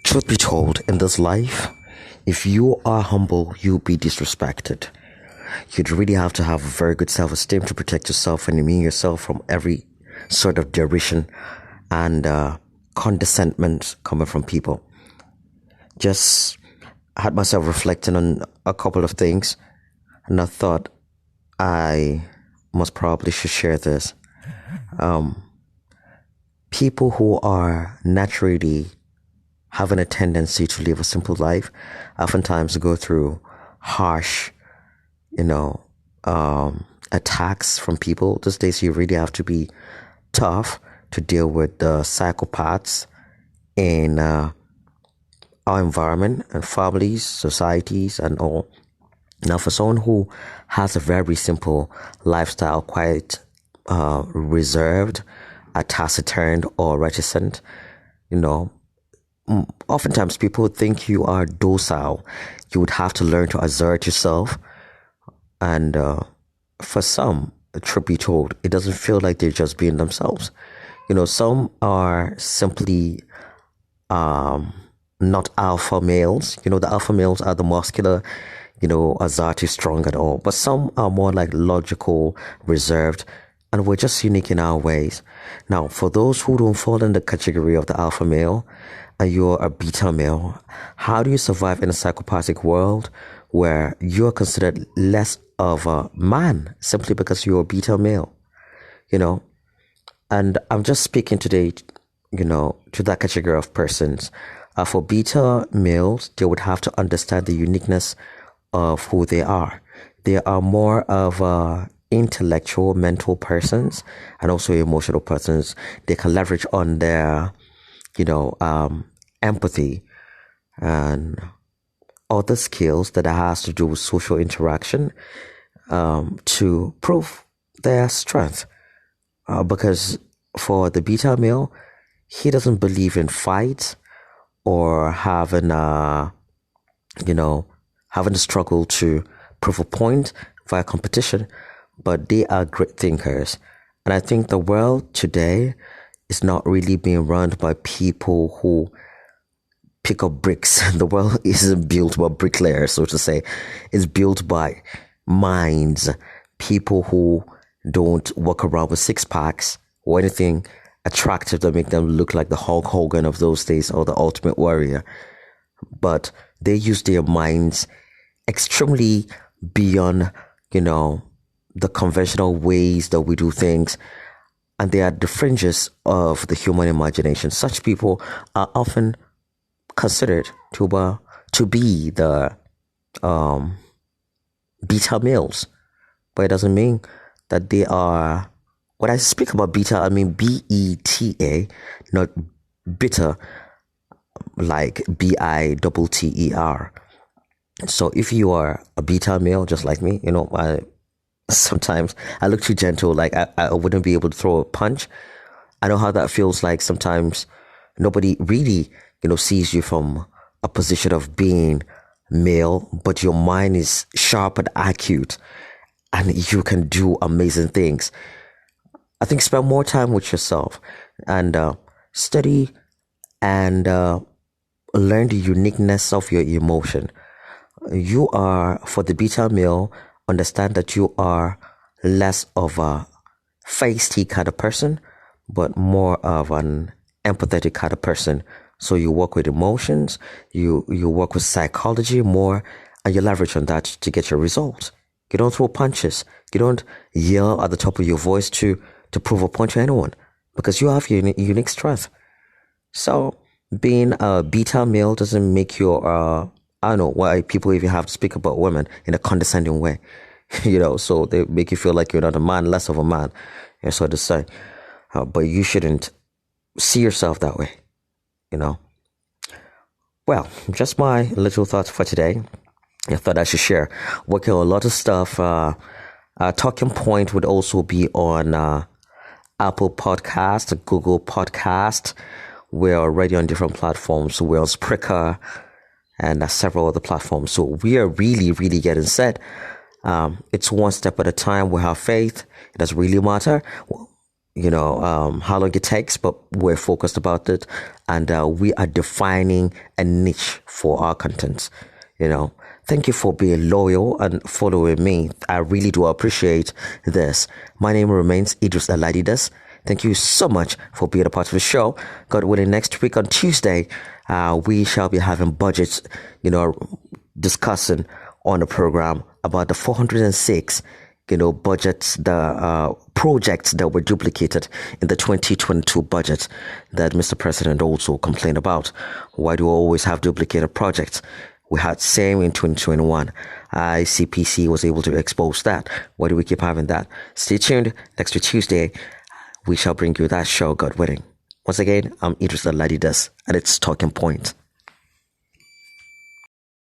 Truth be told, in this life, if you are humble, you'll be disrespected. You'd really have to have a very good self-esteem to protect yourself and immune yourself from every sort of derision and condescendment coming from people. Just had myself reflecting on a couple of things, and I thought I most probably should share this. People who are naturally having a tendency to live a simple life oftentimes go through harsh, attacks from people. These days, you really have to be tough to deal with the psychopaths in our environment and families, societies, and all. Now, for someone who has a very simple lifestyle, quite reserved, taciturn, or reticent, oftentimes people think you are docile. You would have to learn to assert yourself. And for some, truth be told, it doesn't feel like they're just being themselves. Some are simply not alpha males. The alpha males are the muscular, assertive, strong and all. But some are more like logical, reserved, and we're just unique in our ways. Now, for those who don't fall in the category of the alpha male, and you're a beta male, how do you survive in a psychopathic world where you're considered less of a man simply because you're a beta male? And I'm just speaking today, to that category of persons. For beta males, they would have to understand the uniqueness of who they are. They are more of intellectual, mental persons and also emotional persons. They can leverage on their, empathy and other skills that has to do with social interaction to prove their strength. Because for the beta male, he doesn't believe in fights or having a struggle to prove a point via competition, but they are great thinkers. And I think the world today is not really being run by people who pick up bricks. The world isn't built by bricklayers, so to say. It's built by minds, people who don't walk around with six packs or anything attractive that make them look like the Hulk Hogan of those days or the Ultimate Warrior. But they use their minds extremely beyond, the conventional ways that we do things. And they are the fringes of the human imagination. Such people are often considered to be the beta males. But it doesn't mean that they are, when I speak about beta, I mean B-E-T-A, not bitter, like B-I-T-T-E-R. So if you are a beta male, just like me, sometimes I look too gentle, like I wouldn't be able to throw a punch. I know how that feels like. Sometimes nobody really, sees you from a position of being male, but your mind is sharp and acute and you can do amazing things. I think spend more time with yourself and study and learn the uniqueness of your emotion. You are, for the beta male, understand that you are less of a feisty kind of person, but more of an empathetic kind of person. So you work with emotions, you work with psychology more, and you leverage on that to get your results. You don't throw punches. You don't yell at the top of your voice to prove a point to anyone, because you have your unique strength. So being a beta male doesn't make you, I don't know why people even have to speak about women in a condescending way, so they make you feel like you're not a man, less of a man, so to say. But you shouldn't see yourself that way, Well, just my little thoughts for today. I thought I should share. Working on a lot of stuff. Talking Point would also be on Apple Podcast, Google Podcast. We're already on different platforms. So we're on Spreaker and several other platforms. So we are really, really getting set. It's one step at a time. We have faith. It doesn't really matter. how long it takes, but we're focused about it, and we are defining a niche for our content. Thank you for being loyal and following me. I really do appreciate this. My name remains Idris Aladidas. Thank you so much for being a part of the show. God willing, next week on Tuesday, we shall be having budgets, discussing on the program about the 406 budgets, the projects that were duplicated in the 2022 budget that Mr. President also complained about. Why do we always have duplicated projects? We had same in 2021. ICPC was able to expose that. Why do we keep having that? Stay tuned. Next week Tuesday, we shall bring you that show, God willing. Once again, I'm Idris Aladidas, and it's Talking Point.